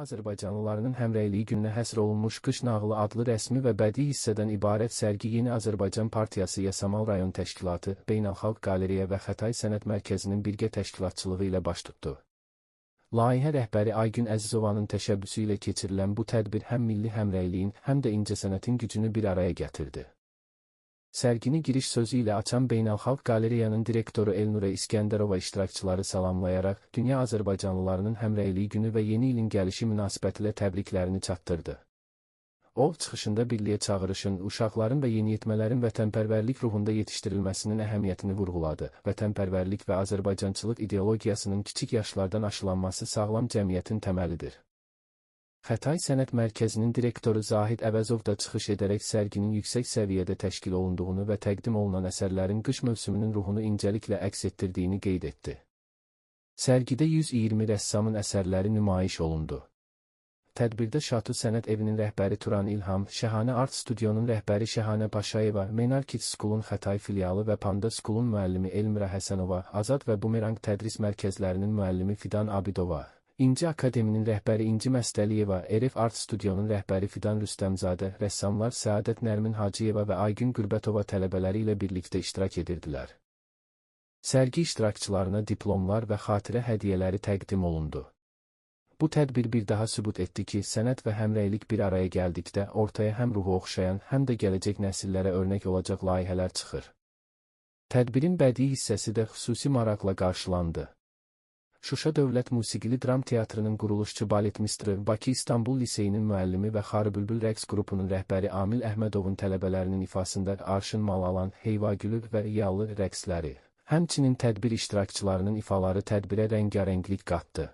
Azərbaycanlılarının həmrəyliyi gününə həsr olunmuş Qış nağılı adlı rəsmi və bədii hissədən ibarət sərgi Yeni Azərbaycan Partiyası Yasamal Rayon Təşkilatı, Beynəlxalq Qaleriya və Xətai Sənət Mərkəzinin birgə təşkilatçılığı ilə baş tutdu. Layihə rəhbəri Aygün Əzizovanın təşəbbüsü ilə keçirilən bu tədbir həm milli həmrəyliyin, həm də incəsənətin gücünü bir araya gətirdi. Sərgini giriş sözü ilə açan Beynəlxalq Qaleriyanın direktoru Elnurə İskəndərova iştirakçıları salamlayaraq, dünya Azərbaycanlılarının həmrəyliyi günü və yeni ilin gəlişi münasibətilə təbriklərini çatdırdı. O, çıxışında birliyə çağırışın, uşaqların və yeniyetmələrin vətənpərvərlik ruhunda yetişdirilməsinin əhəmiyyətini vurğuladı. Vətənpərvərlik və Azərbaycançılıq ideologiyasının kiçik yaşlardan aşılanması sağlam cəmiyyətin təməlidir. Xətai Sənət Mərkəzinin direktoru Zahid Əvəzov da çıxış edərək sərginin yüksək səviyyədə təşkil olunduğunu və təqdim olunan əsərlərin qış mövsümünün ruhunu incəliklə əks etdirdiyini qeyd etdi. Sərgidə 120 rəssamın əsərləri nümayiş olundu. Tədbirdə Şatu Sənət Evinin rəhbəri Turan İlham, Şəhanə Art Studiyonun rəhbəri Şəhanə Paşayeva, Menar Kids School'un Xətai filialı və Panda School'un müəllimi Elmira Həsənova, Azad və Bumerang tədris mərkəzlərinin müəllimi Fidan Abidova, İnci Akademinin rəhbəri İnci Məstəliyeva, RF Art Studiyonun rəhbəri Fidan Rüstəmzadə, rəssamlar Səadət Nərmin Hacıyeva və Aygün Qürbətova tələbələri ilə birlikdə iştirak edirdilər. Sərgi iştirakçılarına diplomlar və xatirə hədiyyələri təqdim olundu. Bu tədbir bir daha sübut etdi ki, sənət və həmrəylik bir araya gəldikdə ortaya həm ruhu oxşayan, həm də gələcək nəsillərə örnək olacaq layihələr çıxır. Tədbirin bədii hissəsi də xüsusi maraqla qarşılandı. Şuşa Dövlət Musiqili Dram Teatrının quruluşçu baletmistri, Bakı İstanbul Liseyinin müəllimi və Xarı Bülbül rəqs qrupunun rəhbəri Amil Əhmədovun tələbələrinin ifasında Arşın Malalan, Heyvagülü və Yalı rəqsləri, həmçinin tədbir iştirakçılarının ifaları tədbirə rəngarənglik qatdı.